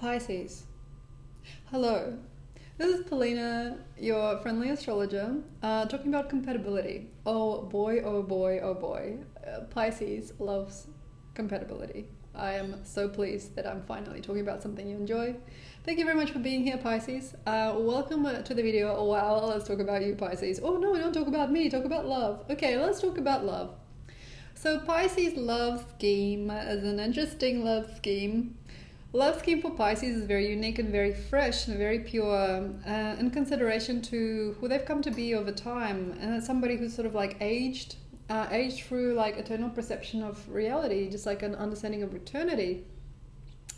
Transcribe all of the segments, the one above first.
Pisces. Hello, this is Polina, your friendly astrologer, talking about compatibility. Oh boy, oh boy, oh boy. Pisces loves compatibility. I am so pleased that I'm finally talking about something you enjoy. Thank you very much for being here, Pisces. Welcome to the video. Oh wow, let's talk about you, Pisces. Oh no, don't talk about me, talk about love. Okay, let's talk about love. So Pisces love scheme is an interesting love scheme. Love scheme for Pisces is very unique and very fresh and very pure in consideration to who they've come to be over time. And it's somebody who's sort of like aged through like eternal perception of reality, just like an understanding of eternity.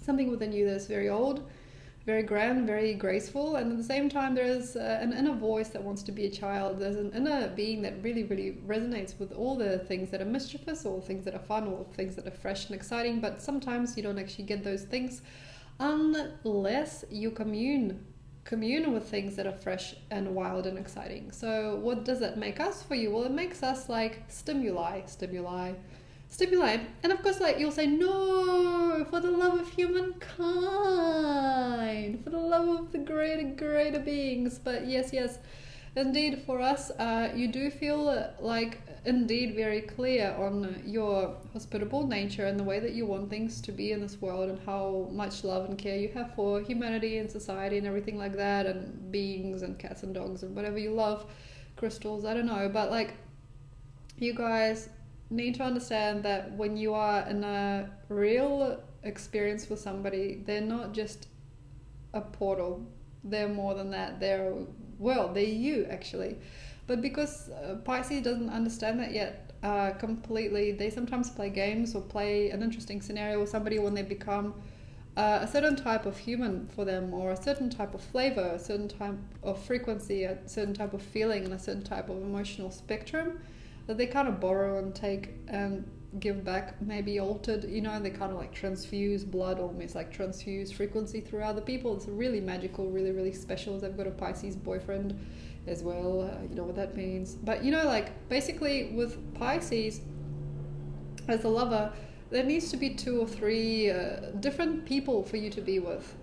Something within you that's very old, very grand, very graceful, and at the same time there's an inner voice that wants to be a child. There's an inner being that really, really resonates with all the things that are mischievous, all things that are fun, all things that are fresh and exciting, but sometimes you don't actually get those things unless you commune with things that are fresh and wild and exciting. So what does that make us for you? Well, it makes us like stimuli. And of course, like, you'll say, no, for the love of humankind, for the love of the greater beings. But yes, indeed, for us, you do feel like indeed very clear on your hospitable nature and the way that you want things to be in this world, and how much love and care you have for humanity and society and everything like that, and beings and cats and dogs and whatever you love, crystals, I don't know. But like, you guys need to understand that when you are in a real experience with somebody, they're not just a portal, they're more than that. They're you actually. But because Pisces doesn't understand that yet completely, they sometimes play games or play an interesting scenario with somebody when they become a certain type of human for them, or a certain type of flavor, a certain type of frequency, a certain type of feeling, and a certain type of emotional spectrum that they kind of borrow and take and give back, maybe altered, they kind of like transfuse blood, almost like transfuse frequency through other people. It's really magical, really, really special. I've got a Pisces boyfriend as well, you know what that means. But like, basically with Pisces, as a lover, there needs to be 2 or 3 different people for you to be with.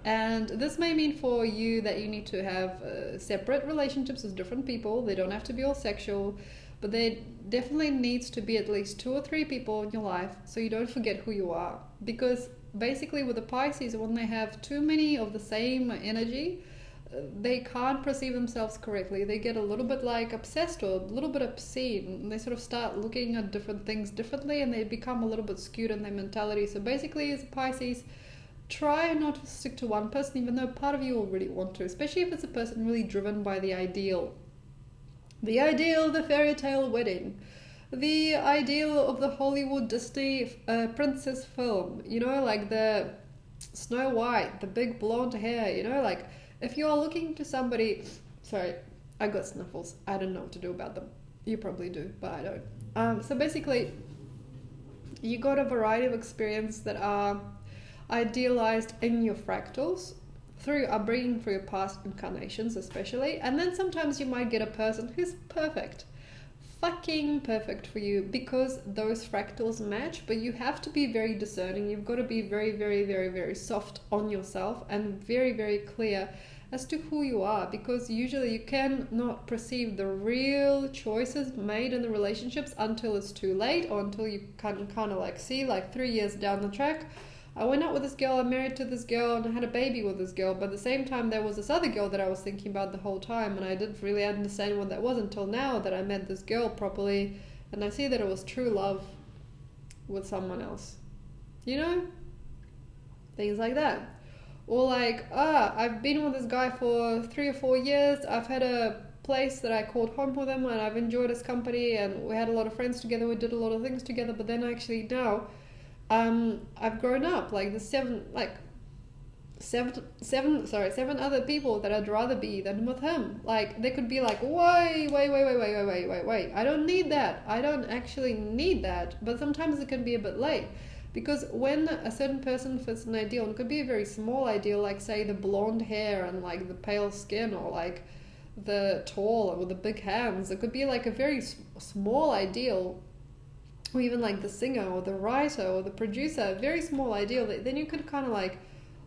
And this may mean for you that you need to have separate relationships with different people. They don't have to be all sexual, but there definitely needs to be at least 2 or 3 people in your life, so you don't forget who you are. Because basically with the Pisces, when they have too many of the same energy, they can't perceive themselves correctly. They get a little bit like obsessed or a little bit obscene, and they sort of start looking at different things differently, and they become a little bit skewed in their mentality. So basically, as a Pisces, try not to stick to one person, even though part of you will really want to, especially if it's a person really driven by the ideal. The ideal, the fairy tale wedding. The ideal of the Hollywood Disney princess film. Like the Snow White, the big blonde hair. Like, if you're looking to somebody... Sorry, I got sniffles. I don't know what to do about them. You probably do, but I don't. So basically, you got a variety of experiences that are idealized in your fractals, through upbringing, through your past incarnations especially. And then sometimes you might get a person who's perfect, fucking perfect for you, because those fractals match. But you have to be very discerning. You've got to be very, very, very, very soft on yourself, and very, very clear as to who you are, because usually you cannot perceive the real choices made in the relationships until it's too late, or until you kind of like see, like 3 years down the track, I went out with this girl, I'm married to this girl, and I had a baby with this girl. But at the same time, there was this other girl that I was thinking about the whole time, and I didn't really understand what that was until now that I met this girl properly, and I see that it was true love with someone else. Things like that. Or like, I've been with this guy for 3 or 4 years, I've had a place that I called home with him, and I've enjoyed his company, and we had a lot of friends together, we did a lot of things together, but then actually now... I've grown up, like the 7 other people that I'd rather be than with him. Like, they could be like, wait, I don't need that. I don't actually need that. But sometimes it can be a bit late, because when a certain person fits an ideal, and it could be a very small ideal, like say the blonde hair and like the pale skin, or like the tall or the big hands, it could be like a very small ideal, or even like the singer or the writer or the producer, very small ideal, then you could kind of like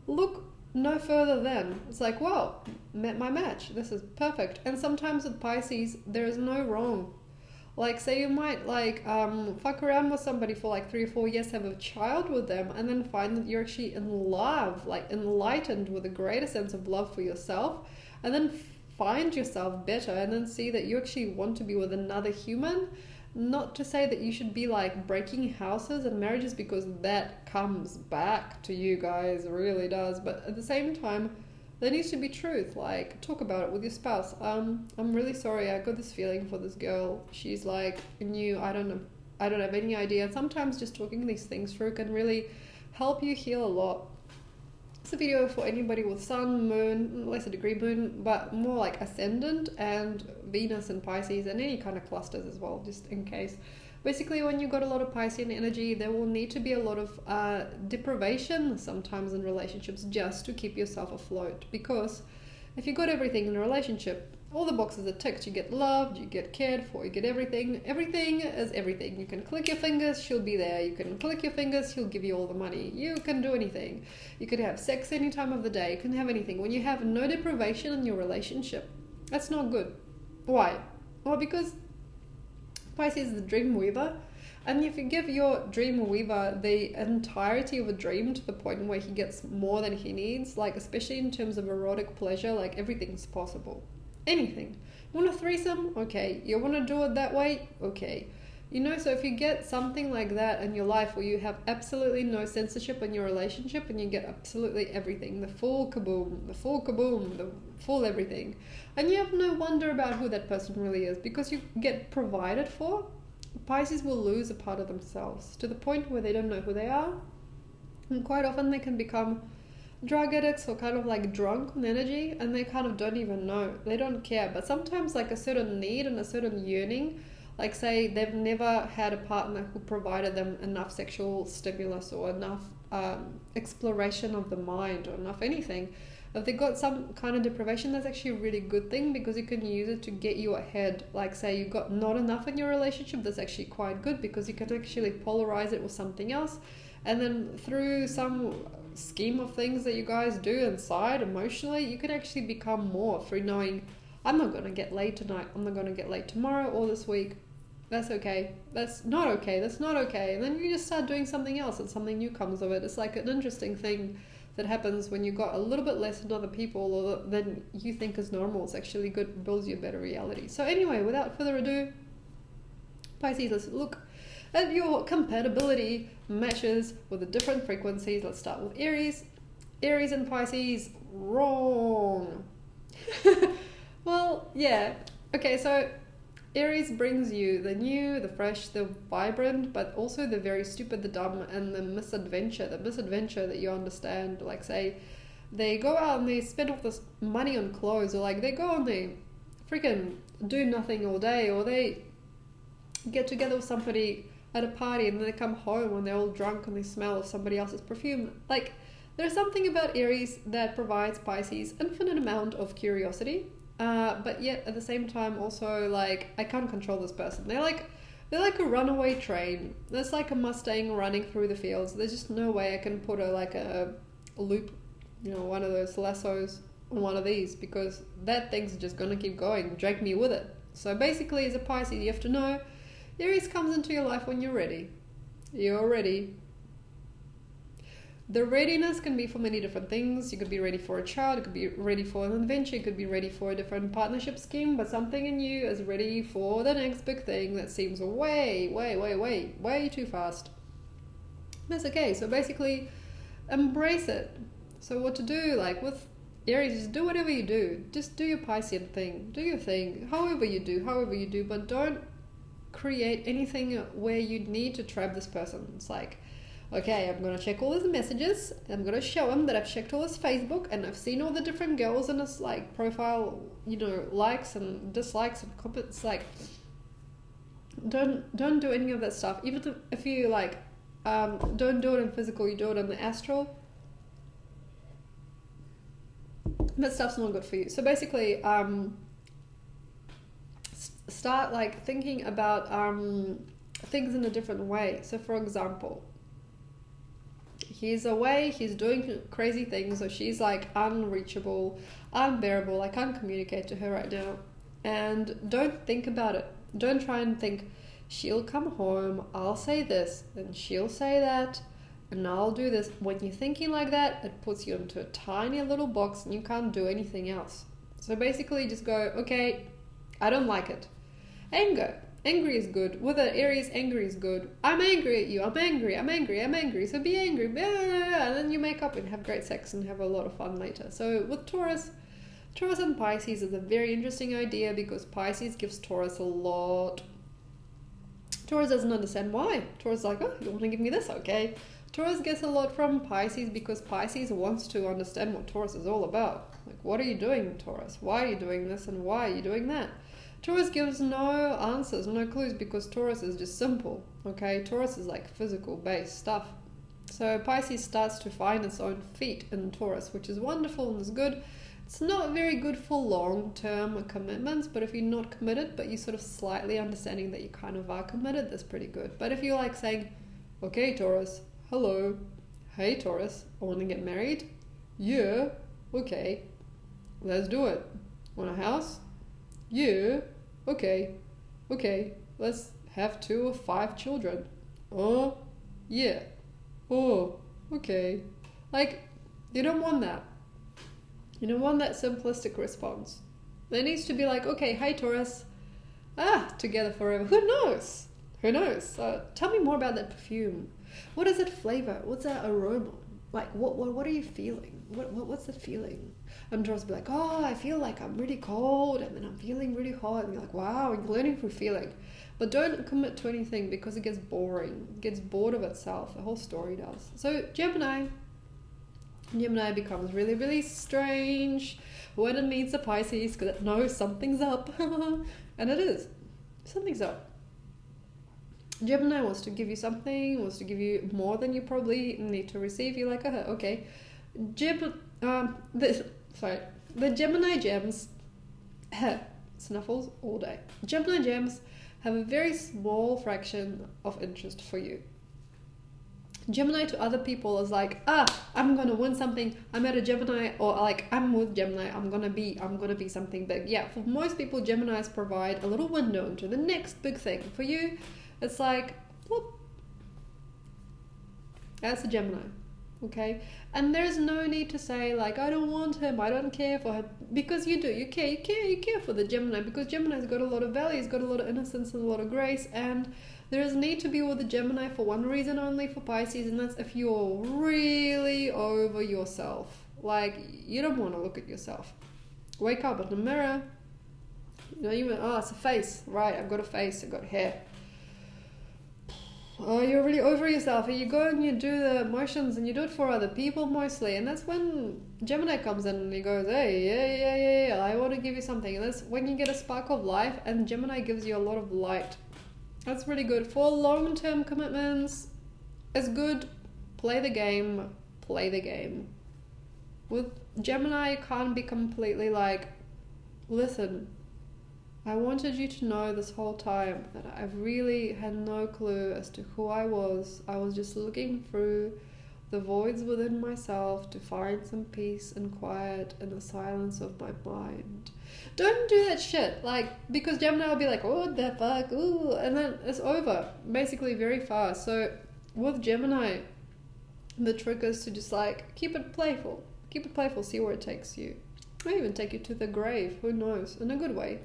look no further than. It's like, wow, met my match. This is perfect. And sometimes with Pisces, there is no wrong. Like, say you might like fuck around with somebody for like 3 or 4 years, have a child with them, and then find that you're actually in love, like enlightened with a greater sense of love for yourself, and then find yourself better, and then see that you actually want to be with another human. Not to say that you should be like breaking houses and marriages, because that comes back to you guys, it really does. But at the same time, there needs to be truth. Like, talk about it with your spouse. I'm really sorry, I got this feeling for this girl. She's like new, I don't know, I don't have any idea. Sometimes just talking these things through can really help you heal a lot. It's a video for anybody with sun, moon, lesser degree moon, but more like ascendant and Venus and Pisces, and any kind of clusters as well, just in case. Basically, when you've got a lot of Piscean energy, there will need to be a lot of deprivation sometimes in relationships, just to keep yourself afloat. Because if you got everything in a relationship, all the boxes are ticked. You get loved, you get cared for, you get everything. Everything is everything. You can click your fingers, she'll be there. You can click your fingers, he'll give you all the money. You can do anything. You could have sex any time of the day. You can have anything. When you have no deprivation in your relationship, that's not good. Why? Well, because Pisces is the dream weaver, and if you give your dream weaver the entirety of a dream to the point where he gets more than he needs, like especially in terms of erotic pleasure, like everything's possible. Anything. You want a threesome? Okay. You want to do it that way? Okay. You know, so if you get something like that in your life where you have absolutely no censorship in your relationship, and you get absolutely everything, the full kaboom, the full everything, and you have no wonder about who that person really is because you get provided for, Pisces will lose a part of themselves to the point where they don't know who they are, and quite often they can become drug addicts or kind of like drunk on energy, and they kind of don't even know, they don't care. But sometimes like a certain need and a certain yearning, like say they've never had a partner who provided them enough sexual stimulus or enough exploration of the mind or enough anything. If they got some kind of deprivation, that's actually a really good thing, because you can use it to get you ahead. Like say you got not enough in your relationship, that's actually quite good, because you can actually polarize it with something else, and then through some scheme of things that you guys do inside emotionally, you can actually become more through knowing, I'm not going to get laid tonight, I'm not going to get laid tomorrow or this week. That's okay. That's not okay. That's not okay. And then you just start doing something else and something new comes of it. It's like an interesting thing that happens when you got a little bit less than other people or than you think is normal. It's actually good, builds you a better reality. So anyway, without further ado, Pisces, let's look at your compatibility matches with the different frequencies. Let's start with Aries. Aries and Pisces, wrong. Well, yeah. Okay, so Aries brings you the new, the fresh, the vibrant, but also the very stupid, the dumb, and the misadventure that you understand. Like say, they go out and they spend all this money on clothes, or like they go and they freaking do nothing all day, or they get together with somebody at a party and then they come home and they're all drunk and they smell of somebody else's perfume. Like, there's something about Aries that provides Pisces infinite amount of curiosity. But yet at the same time also like, I can't control this person. They're like a runaway train. It's like a Mustang running through the fields. There's just no way I can put a loop, you know, one of those lassos on one of these, because that thing's just gonna keep going, drag me with it. So basically, as a Pisces, you have to know Aries comes into your life when you're ready. You're ready. The readiness can be for many different things. You could be ready for a child, you could be ready for an adventure, you could be ready for a different partnership scheme, but something in you is ready for the next big thing that seems way too fast. That's okay. So basically, embrace it. So what to do, like with Aries, just do whatever you do. Just do your Piscean thing. Do your thing. However you do, but don't create anything where you need to trap this person. It's like, okay, I'm going to check all his messages. I'm going to show him that I've checked all his Facebook and I've seen all the different girls in his like profile, you know, likes and dislikes and comments. Like, don't do any of that stuff. Even if you like, don't do it in physical, you do it in the astral. That stuff's not good for you. So basically, start like thinking about things in a different way. So for example, He's away, he's doing crazy things, or she's like unreachable, unbearable. I can't communicate to her right now. And don't think about it. Don't try and think, she'll come home, I'll say this, and she'll say that, and I'll do this. When you're thinking like that, it puts you into a tiny little box and you can't do anything else. So basically just go, okay, I don't like it. Anger. Angry is good. With an Aries, angry is good. I'm angry at you. I'm angry. So be angry. And then you make up and have great sex and have a lot of fun later. So with Taurus and Pisces is a very interesting idea because Pisces gives Taurus a lot. Taurus doesn't understand why. Taurus is like, oh, you want to give me this? Okay. Taurus gets a lot from Pisces because Pisces wants to understand what Taurus is all about. Like, what are you doing, Taurus? Why are you doing this and why are you doing that? Taurus gives no answers, no clues, because Taurus is just simple, okay? Taurus is like physical-based stuff. So Pisces starts to find its own feet in Taurus, which is wonderful and is good. It's not very good for long-term commitments, but if you're not committed, but you're sort of slightly understanding that you kind of are committed, that's pretty good. But if you're like saying, okay, Taurus, hello, hey, Taurus, I want to get married? Yeah, okay, let's do it. Want a house? Yeah, okay, let's have 2 or 5 children. Oh, yeah, oh, okay. Like, you don't want that. You don't want that simplistic response. There needs to be like, okay, hey Taurus, together forever. Who knows? Tell me more about that perfume. What is that flavor? What's that aroma? Like, what are you feeling? What's the feeling? And Taurus will be like, oh, I feel like I'm really cold, and then I'm feeling really hot, and you're like, wow, you're learning through feeling. But don't commit to anything because it gets boring. It gets bored of itself. The whole story does. So Gemini becomes really, really strange when it meets a Pisces because it knows something's up. And it is. Something's up. Gemini wants to give you something, wants to give you more than you probably need to receive. You're like, okay. The Gemini gems, snuffles all day. Gemini gems have a very small fraction of interest for you. Gemini to other people is like, I'm gonna win something. I'm at a Gemini, or like I'm with Gemini. I'm gonna be something big. Yeah, for most people, Geminis provide a little window into the next big thing. For you, it's like, whoop. That's a Gemini. Okay, and there's no need to say like, I don't want him, I don't care for him, because you do. You care for the Gemini, because Gemini's got a lot of value, he's got a lot of innocence and a lot of grace, and there is need to be with the Gemini for one reason only for Pisces, and that's if you're really over yourself. Like, you don't want to look at yourself. Wake up in the mirror, it's a face, right? I've got a face, I've got hair. Oh, you're really over yourself, and you go and you do the motions and you do it for other people mostly, and that's when Gemini comes in and he goes, hey, yeah, I want to give you something. And that's when you get a spark of life, and Gemini gives you a lot of light. That's really good. For long-term commitments, it's good. Play the game. With Gemini, you can't be completely like, listen, I wanted you to know this whole time that I really had no clue as to who I was. I was just looking through the voids within myself to find some peace and quiet in the silence of my mind. Don't do that shit, like, because Gemini will be like, oh, what the fuck, ooh, and then it's over, basically very fast. So with Gemini, the trick is to just like, keep it playful, see where it takes you. Might even take you to the grave, who knows, in a good way.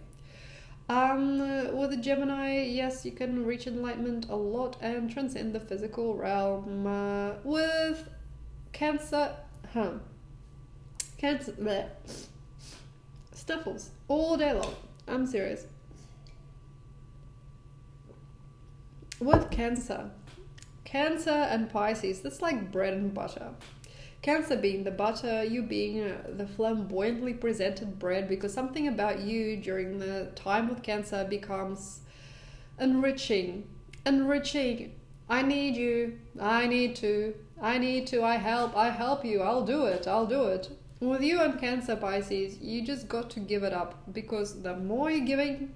With a Gemini, yes, you can reach enlightenment a lot and transcend the physical realm. With Cancer, bleh. Sniffles all day long. I'm serious. With Cancer and Pisces, that's like bread and butter. Cancer being the butter, you being the flamboyantly presented bread, because something about you during the time with Cancer becomes enriching. I need you, I need to, I help you, I'll do it. With you and Cancer, Pisces, you just got to give it up, because the more you're giving,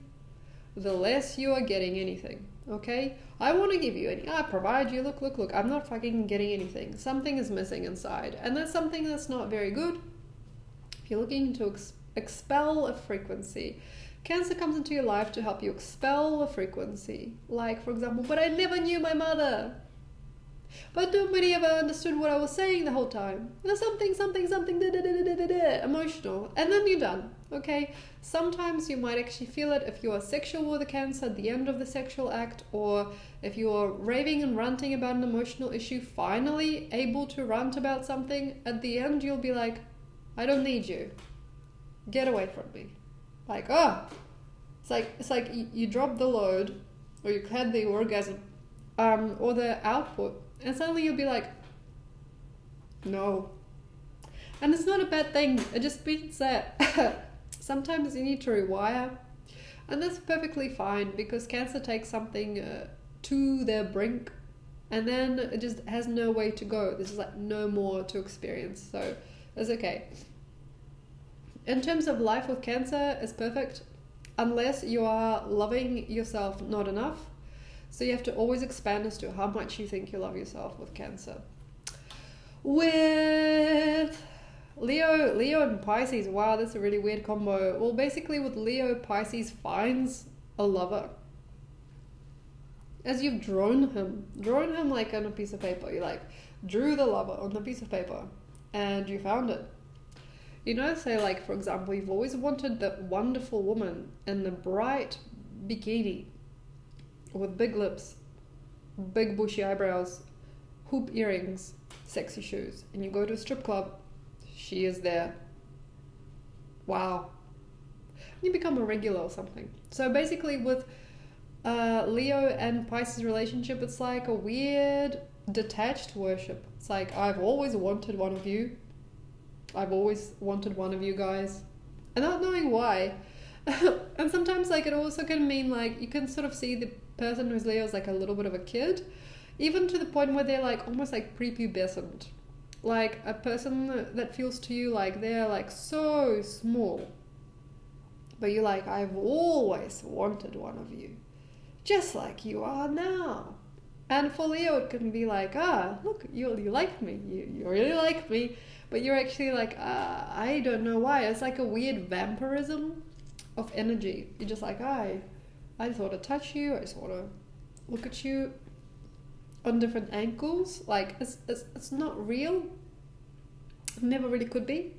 the less you are getting anything. okay? I want to give you any, I provide you, look, I'm not fucking getting anything. Something is missing inside, and that's something that's not very good. If you're looking to expel a frequency, Cancer comes into your life to help you expel a frequency. Like, for example, but I never knew my mother. But nobody ever understood what I was saying the whole time. There's something, emotional. And then you're done, okay? Sometimes you might actually feel it if you are sexual with a Cancer at the end of the sexual act, or if you are raving and ranting about an emotional issue, finally able to rant about something, at the end you'll be like, I don't need you. Get away from me. Like, oh, it's like you drop the load, or you had the orgasm, or the output, and suddenly you'll be like, no. And it's not a bad thing. It just means that sometimes you need to rewire, and that's perfectly fine, because Cancer takes something to their brink, and then it just has no way to go. There's like no more to experience, so it's okay. In terms of life with Cancer, it's perfect, unless you are loving yourself not enough. So you have to always expand as to how much you think you love yourself with Cancer. With Leo and Pisces, wow, that's a really weird combo. Well, basically with Leo, Pisces finds a lover. As you've drawn him like on a piece of paper. You like drew the lover on the piece of paper and you found it. You know, say like, for example, you've always wanted that wonderful woman in the bright bikini with big lips, big bushy eyebrows, hoop earrings, sexy shoes, and you go to a strip club, she is there. Wow. You become a regular or something. So basically with Leo and Pisces relationship, it's like a weird detached worship. It's like, I've always wanted one of you. I've always wanted one of you guys, and not knowing why. And sometimes like it also can mean like you can sort of see the person who's Leo as like a little bit of a kid, even to the point where they're like almost like prepubescent, like a person that feels to you like they're like so small, but you're like, I've always wanted one of you, just like you are now. And for Leo it can be like, look, you like me, you really like me. But you're actually like, I don't know why. It's like a weird vampirism of energy. You're just like, I just want to touch you. I just want to look at you on different angles. Like, it's not real. It never really could be.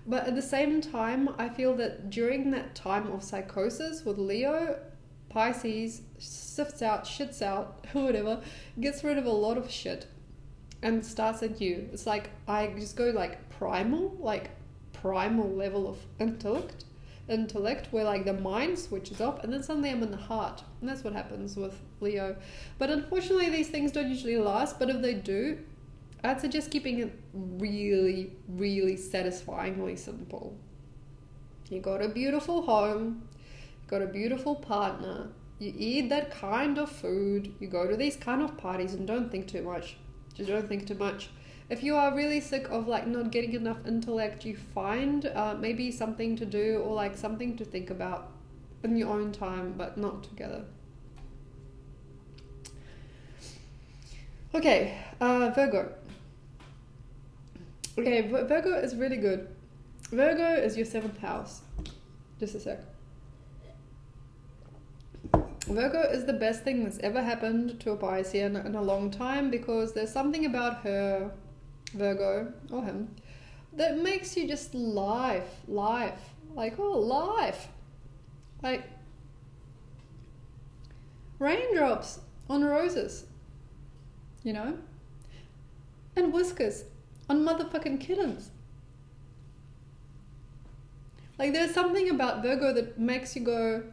But at the same time, I feel that during that time of psychosis with Leo, Pisces sifts out, shits out, whatever, gets rid of a lot of shit. And starts at you. It's like I just go like primal level of intellect where like the mind switches off, and then suddenly I'm in the heart, and that's what happens with Leo. But unfortunately these things don't usually last, but if they do, I'd suggest keeping it really, really satisfyingly simple. You got a beautiful home, you got a beautiful partner, you eat that kind of food, you go to these kind of parties, and don't think too much. Just don't think too much. If you are really sick of like not getting enough intellect, you find maybe something to do or like something to think about in your own time, but not together. Okay, Virgo. Okay, Virgo is really good. Virgo is your 7th house. Just a sec. Virgo is the best thing that's ever happened to a Piscean in a long time, because there's something about her, Virgo, or him, that makes you just life. Like, oh, life. Like, raindrops on roses, you know? And whiskers on motherfucking kittens. Like, there's something about Virgo that makes you go,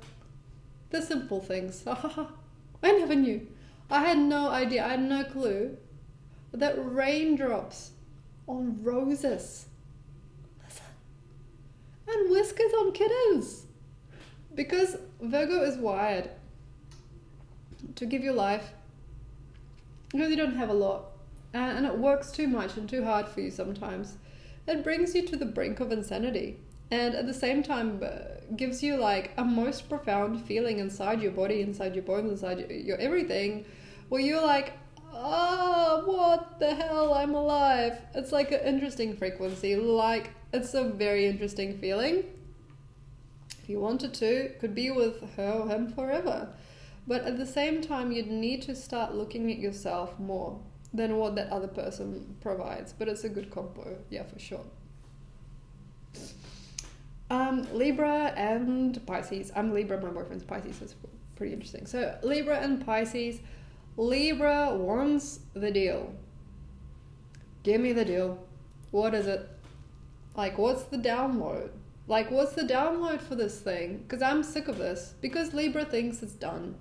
the simple things. I never knew. I had no idea. I had no clue that raindrops on roses. Listen. And whiskers on kittens. Because Virgo is wired to give you life. Because you don't have a lot. And it works too much and too hard for you sometimes. It brings you to the brink of insanity. and at the same time gives you like a most profound feeling inside your body, inside your bones, inside your everything, where you're like, oh, what the hell, I'm alive. It's like an interesting frequency, like it's a very interesting feeling. If you wanted to, could be with her or him forever. But at the same time, you'd need to start looking at yourself more than what that other person provides. But it's a good combo, yeah, for sure. Libra and Pisces. I'm Libra, my boyfriend's Pisces, so it's pretty interesting. So Libra and Pisces. Libra wants the deal. Give me the deal. What is it? Like, what's the download? Like, what's the download for this thing? Because I'm sick of this. Because Libra thinks it's done.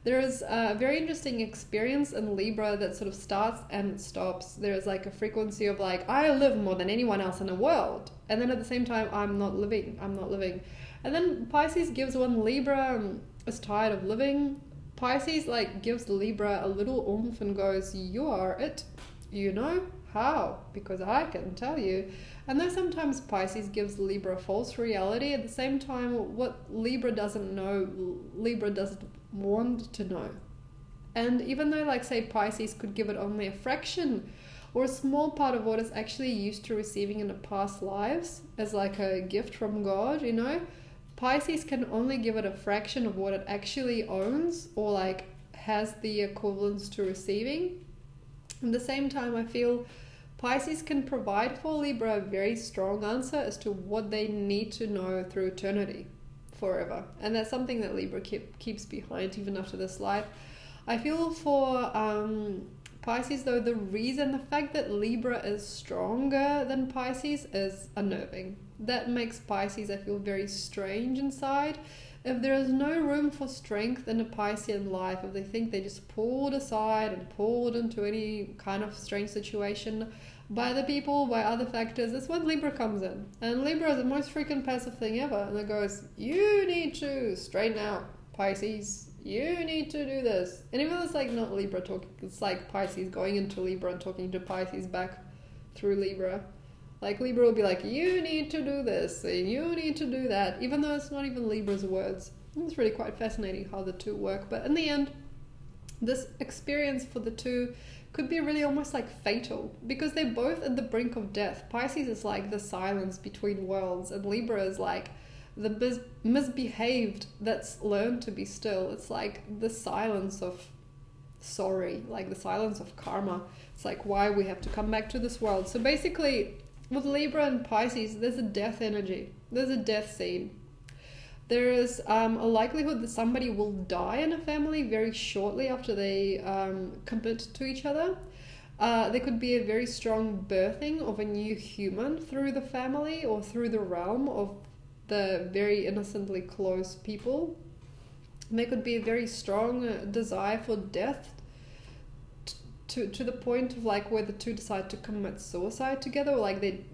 There is a very interesting experience in Libra that sort of starts and stops. There's like a frequency of like, I live more than anyone else in the world. And then at the same time, I'm not living. And then Pisces gives when Libra is tired of living. Pisces like gives Libra a little oomph and goes, you are it. You know how? Because I can tell you. And though sometimes Pisces gives Libra false reality, at the same time, what Libra doesn't know, Libra doesn't want to know. And even though, like, say, Pisces could give it only a fraction or a small part of what it's actually used to receiving in the past lives as like a gift from God, you know, Pisces can only give it a fraction of what it actually owns or like has the equivalence to receiving. At the same time, I feel Pisces can provide for Libra a very strong answer as to what they need to know through eternity, forever. And that's something that Libra keeps behind even after this life. I feel for Pisces, though, the fact that Libra is stronger than Pisces is unnerving. That makes Pisces, I feel, very strange inside. If there is no room for strength in a Piscean life, if they think they just pulled aside and pulled into any kind of strange situation by the people, by other factors, that's when Libra comes in. And Libra is the most freaking passive thing ever. And it goes, you need to straighten out, Pisces. You need to do this. And even though it's like not Libra talking, it's like Pisces going into Libra and talking to Pisces back through Libra. Like Libra will be like, you need to do this and you need to do that, even though it's not even Libra's words. And it's really quite fascinating how the two work. But in the end, this experience for the two could be really almost like fatal because they're both at the brink of death. Pisces is like the silence between worlds, and Libra is like the misbehaved that's learned to be still. It's like the silence of sorry, like the silence of karma. It's like why we have to come back to this world. So basically, with Libra and Pisces, there's a death energy. There's a death scene. There is a likelihood that somebody will die in a family very shortly after they commit to each other. There could be a very strong birthing of a new human through the family or through the realm of the very innocently close people. And there could be a very strong desire for death to the point of like where the two decide to commit suicide together, or like they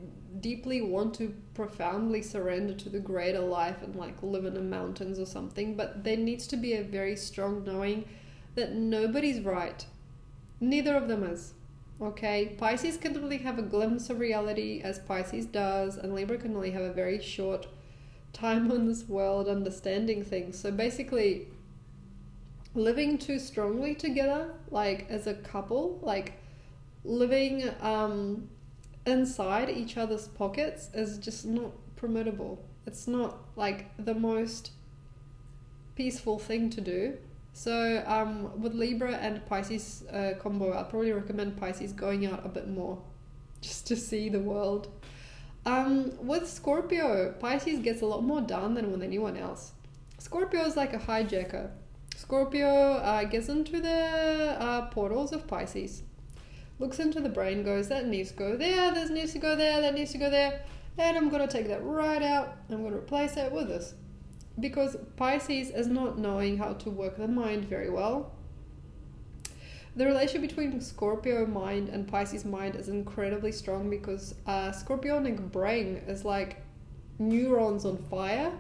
deeply want to profoundly surrender to the greater life and like live in the mountains or something. But there needs to be a very strong knowing that nobody's right. Neither of them is. Okay, Pisces can only have a glimpse of reality as Pisces does, and Libra can only have a very short time on this world understanding things. So basically, living too strongly together, like as a couple, like living inside each other's pockets is just not permittable. It's not like the most peaceful thing to do. So with Libra and Pisces combo, I'll probably recommend Pisces going out a bit more just to see the world. With Scorpio, Pisces gets a lot more done than with anyone else. Scorpio is like a hijacker. Scorpio gets into the portals of Pisces, looks into the brain, goes, that needs to go there, this needs to go there, that needs to go there, and I'm going to take that right out, I'm going to replace it with this. Because Pisces is not knowing how to work the mind very well. The relation between Scorpio mind and Pisces mind is incredibly strong because Scorpionic brain is like neurons on fire.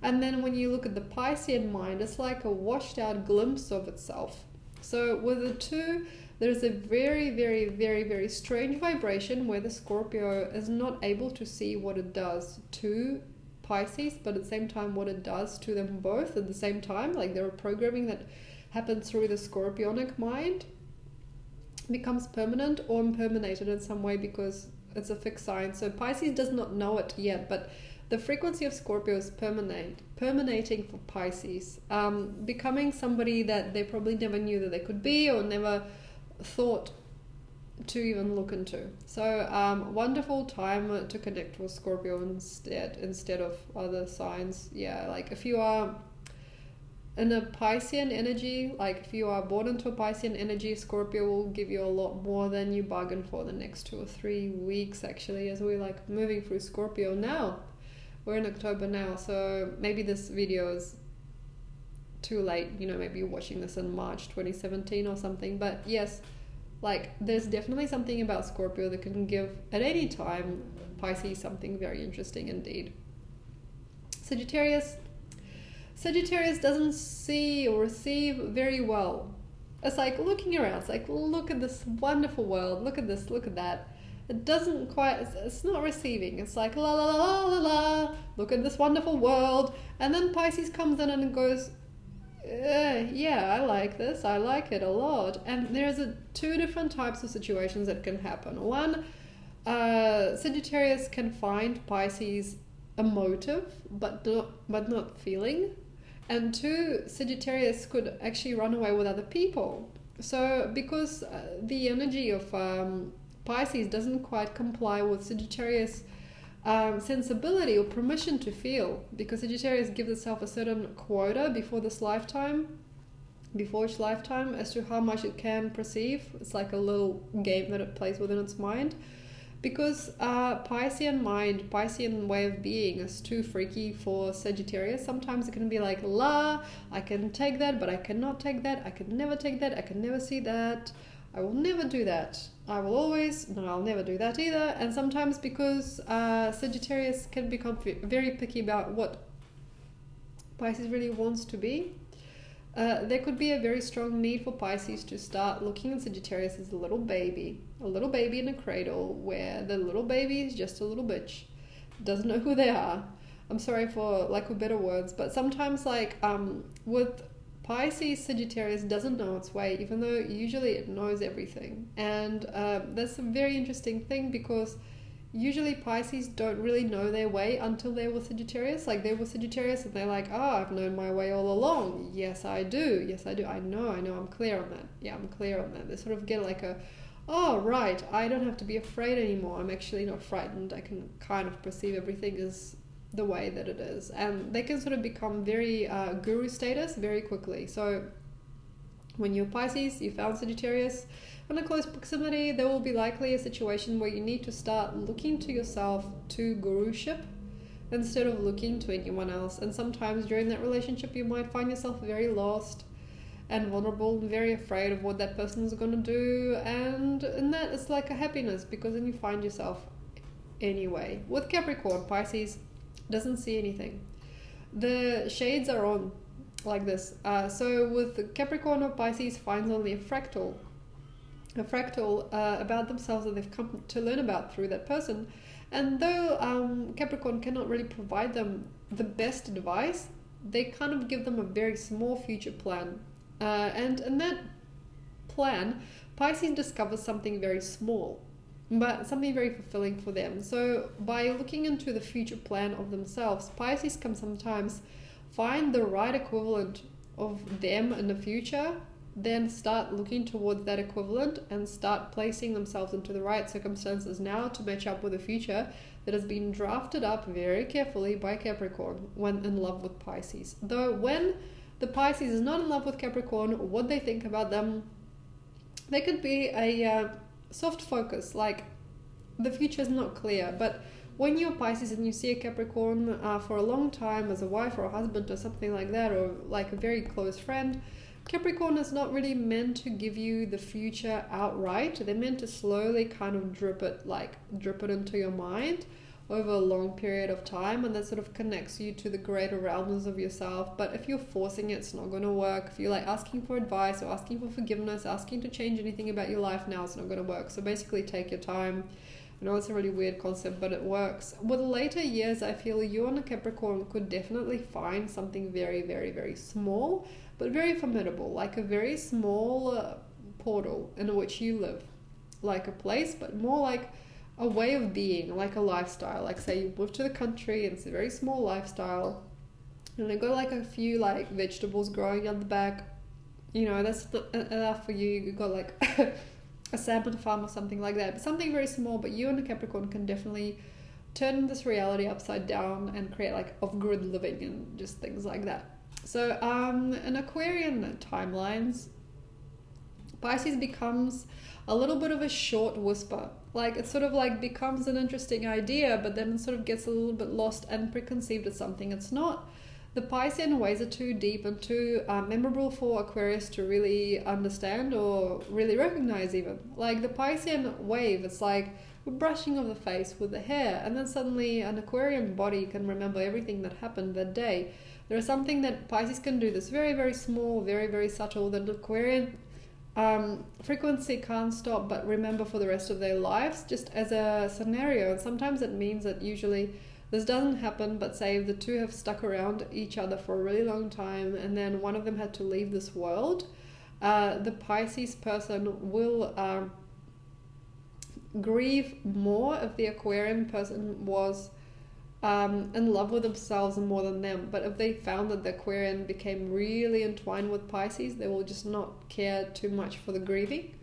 And then when you look at the Piscean mind, it's like a washed out glimpse of itself. So with the two, there's a very, very, very, very strange vibration where the Scorpio is not able to see what it does to Pisces, but at the same time what it does to them both at the same time. Like there are programming that happens through the Scorpionic mind becomes permanent or impermeated in some way because it's a fixed sign. So Pisces does not know it yet, but the frequency of Scorpio is permeating for Pisces, becoming somebody that they probably never knew that they could be or never thought to even look into. So wonderful time to connect with Scorpio instead of other signs. Yeah, like if you are in a Piscean energy, like if you are born into a Piscean energy, Scorpio will give you a lot more than you bargained for the next 2 or 3 weeks, actually, as we're like moving through Scorpio now. We're in October now, so maybe this video is too late, you know, maybe you're watching this in March 2017 or something, but yes, like there's definitely something about Scorpio that can give at any time Pisces something very interesting indeed. Sagittarius doesn't see or receive very well. It's like looking around, it's like, look at this wonderful world, look at this, look at that. It doesn't quite, it's not receiving. It's like, la la la la la, look at this wonderful world. And then Pisces comes in and goes, yeah, I like this, I like it a lot. And there's two different types of situations that can happen. One, Sagittarius can find Pisces emotive, but not feeling. And two, Sagittarius could actually run away with other people. So because the energy of Pisces doesn't quite comply with Sagittarius sensibility or permission to feel, because Sagittarius gives itself a certain quota before each lifetime, as to how much it can perceive. It's like a little game that it plays within its mind. Because Piscean mind, Piscean way of being is too freaky for Sagittarius. Sometimes it can be like, la, I can take that, but I cannot take that. I can never take that. I can never see that. I will never do that. I'll never do that either. And sometimes because Sagittarius can become very picky about what Pisces really wants to be, there could be a very strong need for Pisces to start looking at Sagittarius as a little baby in a cradle, where the little baby is just a little bitch, doesn't know who they are. I'm sorry for lack of better words, but sometimes like with Pisces, Sagittarius doesn't know its way, even though usually it knows everything. And that's a very interesting thing, because usually Pisces don't really know their way until they're with Sagittarius. Like they're with Sagittarius and they're like, oh, I've known my way all along. Yes, I do. I know, I'm clear on that. Yeah, I'm clear on that. They sort of get like oh, right, I don't have to be afraid anymore. I'm actually not frightened. I can kind of perceive everything as the way that it is. And they can sort of become very guru status very quickly. So when you're Pisces, you found Sagittarius in a close proximity, there will be likely a situation where you need to start looking to yourself to guruship instead of looking to anyone else. And sometimes during that relationship you might find yourself very lost and vulnerable and very afraid of what that person is going to do, and in that it's like a happiness, because then you find yourself anyway. With Capricorn, Pisces doesn't see anything. The shades are on like this. So with Capricorn or Pisces finds only a fractal about themselves that they've come to learn about through that person. And though Capricorn cannot really provide them the best advice, they kind of give them a very small future plan. And in that plan, Pisces discovers something very small, but something very fulfilling for them. So by looking into the future plan of themselves, Pisces can sometimes find the right equivalent of them in the future, then start looking towards that equivalent and start placing themselves into the right circumstances now to match up with a future that has been drafted up very carefully by Capricorn when in love with Pisces. Though when the Pisces is not in love with Capricorn, what they think about them, there could be a soft focus, like the future is not clear. But when you're Pisces and you see a Capricorn for a long time as a wife or a husband or something like that, or like a very close friend, Capricorn is not really meant to give you the future outright. They're meant to slowly kind of drip it into your mind over a long period of time, and that sort of connects you to the greater realms of yourself. But if you're forcing it, it's not going to work. If you're like asking for advice or asking for forgiveness, asking to change anything about your life now, it's not going to work. So basically take your time, I know it's a really weird concept, but it works. With later years, I feel you on a Capricorn could definitely find something very, very, very small, but very formidable, like a very small portal in which you live. Like a place, but more like a way of being, like a lifestyle. Like say you move to the country and it's a very small lifestyle, and they got like a few like vegetables growing on the back. You know, that's enough for you. You got like a salmon farm or something like that, but something very small. But you and the Capricorn can definitely turn this reality upside down and create like off-grid living and just things like that. So in Aquarian timelines, Pisces becomes a little bit of a short whisper. Like it sort of like becomes an interesting idea, but then it sort of gets a little bit lost and preconceived as something it's not. The Piscean ways are too deep and too memorable for Aquarius to really understand or really recognize even. Like the Piscean wave, it's like a brushing of the face with the hair, and then suddenly an Aquarian body can remember everything that happened that day. There is something that Pisces can do that's very, very small, very, very subtle, that Aquarian frequency can't stop but remember for the rest of their lives, just as a scenario. And sometimes it means that usually this doesn't happen, but say if the two have stuck around each other for a really long time and then one of them had to leave this world, the Pisces person will grieve more if the Aquarian person was in love with themselves more than them. But if they found that the Aquarian became really entwined with Pisces, they will just not care too much for the grieving.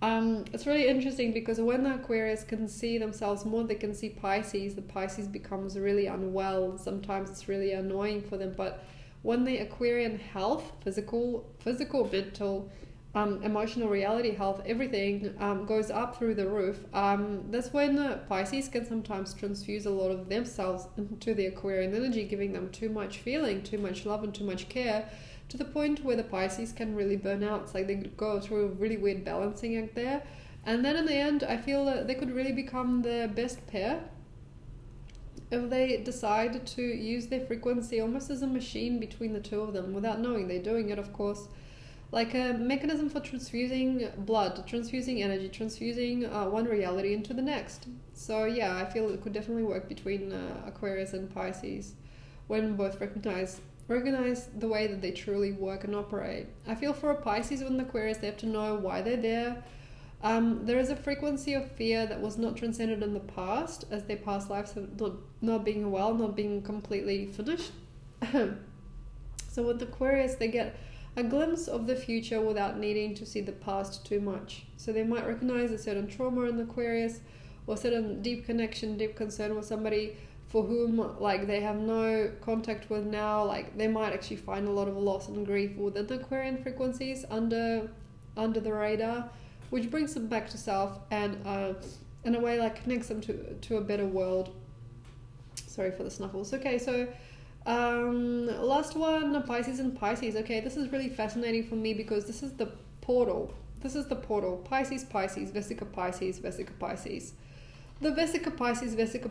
It's really interesting because when the Aquarius can see themselves more, they can see Pisces, the Pisces becomes really unwell. Sometimes it's really annoying for them. But when the Aquarian health, physical, mental, emotional reality health, everything goes up through the roof, that's when Pisces can sometimes transfuse a lot of themselves into the Aquarian energy, giving them too much feeling, too much love and too much care, to the point where the Pisces can really burn out. It's like they go through a really weird balancing act there, and then in the end I feel that they could really become the best pair if they decide to use their frequency almost as a machine between the two of them, without knowing they're doing it, of course. Like a mechanism for transfusing blood, transfusing energy, transfusing one reality into the next. So yeah, I feel it could definitely work between Aquarius and Pisces when both recognize the way that they truly work and operate. I feel for a Pisces with an Aquarius, they have to know why they're there. There is a frequency of fear that was not transcended in the past, as their past lives have not being well, not being completely finished. So with Aquarius, they get a glimpse of the future without needing to see the past too much. So they might recognize a certain trauma in Aquarius, or certain deep connection, deep concern with somebody for whom like they have no contact with now. Like they might actually find a lot of loss and grief within the Aquarian frequencies under the radar, which brings them back to self and in a way like connects them to a better world. Sorry for the snuffles. Okay, so last one, Pisces and Pisces. Okay, this is really fascinating for me because this is the portal. Pisces, Vesica Pisces, Vesica Pisces. The Vesica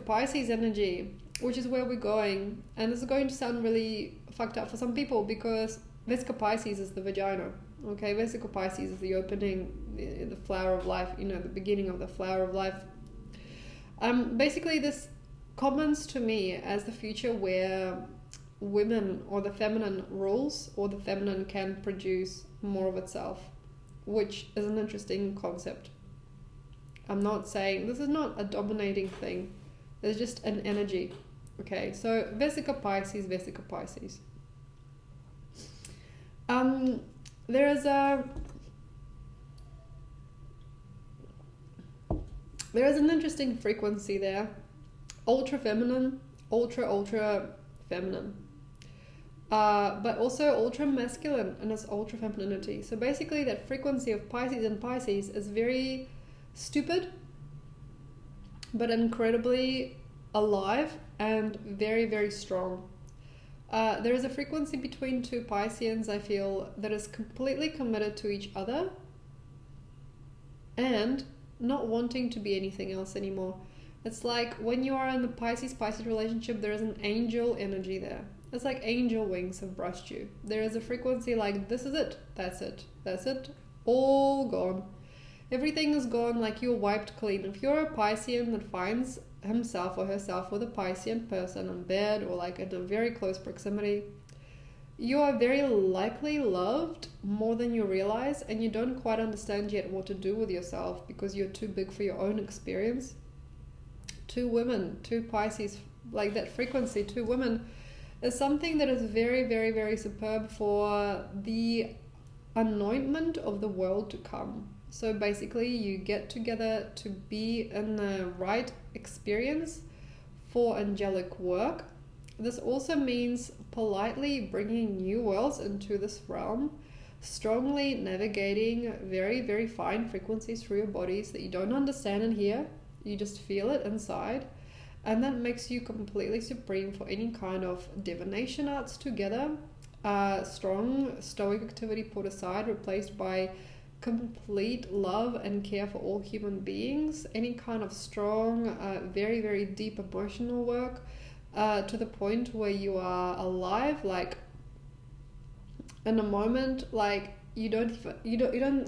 Pisces energy, which is where we're going. And this is going to sound really fucked up for some people because Vesica Pisces is the vagina. Okay, Vesica Pisces is the opening, the flower of life, the beginning of the flower of life. Basically, this comments to me as the future where women or the feminine rules, or the feminine can produce more of itself, which is an interesting concept. I'm not saying this is not a dominating thing. There's just an energy. Okay, so Vesica Pisces. There is an interesting frequency there. Ultra feminine, ultra feminine. But also ultra masculine in its ultra femininity. So basically that frequency of Pisces and Pisces is very stupid, but incredibly alive and very, very strong. There is a frequency between two Pisceans, I feel, that is completely committed to each other and not wanting to be anything else anymore. It's like when you are in the Pisces relationship, there is an angel energy there. It's like angel wings have brushed you. There is a frequency like, this is it, that's it, all gone. Everything is gone, like you're wiped clean. If you're a Piscean that finds himself or herself with a Piscean person in bed or like in a very close proximity, you are very likely loved more than you realize, and you don't quite understand yet what to do with yourself because you're too big for your own experience. Two women, two Pisces, like that frequency, two women, is something that is very, very, very superb for the anointment of the world to come. So basically, you get together to be in the right experience for angelic work. This also means politely bringing new worlds into this realm, strongly navigating very, very fine frequencies through your bodies that you don't understand and hear. You just feel it inside. And that makes you completely supreme for any kind of divination arts together. Strong stoic activity put aside, replaced by complete love and care for all human beings. Any kind of strong, very, very deep emotional work, to the point where you are alive, like in a moment, like you don't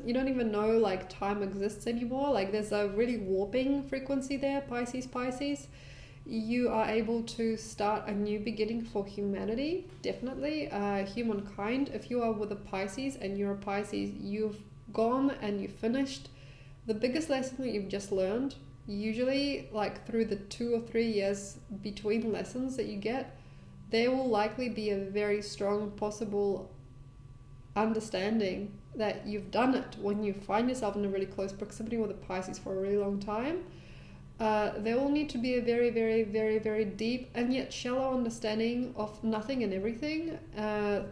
even know like time exists anymore. Like there's a really warping frequency there, Pisces. You are able to start a new beginning for humanity, definitely, humankind. If you are with a Pisces and you're a Pisces, you've gone and you finished the biggest lesson that you've just learned. Usually, like through the 2 or 3 years between lessons that you get, there will likely be a very strong possible understanding that you've done it. When you find yourself in a really close proximity with a Pisces for a really long time, there will need to be a very, very, very, very deep and yet shallow understanding of nothing and everything,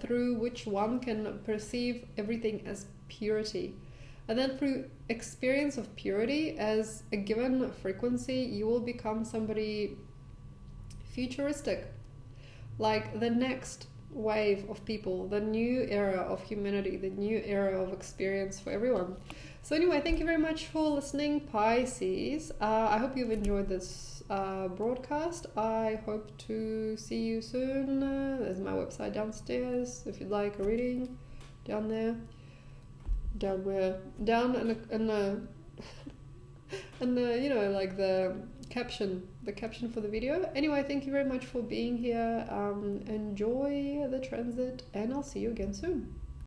through which one can perceive everything as purity. And then through experience of purity as a given frequency, you will become somebody futuristic, like the next wave of people, the new era of humanity, the new era of experience for everyone. So anyway, thank you very much for listening, Pisces. I hope you've enjoyed this broadcast. I hope to see you soon. There's my website downstairs if you'd like a reading. Down there. Down where? Down in the you know, like the caption for the video. Anyway, thank you very much for being here. Enjoy the transit, and I'll see you again soon.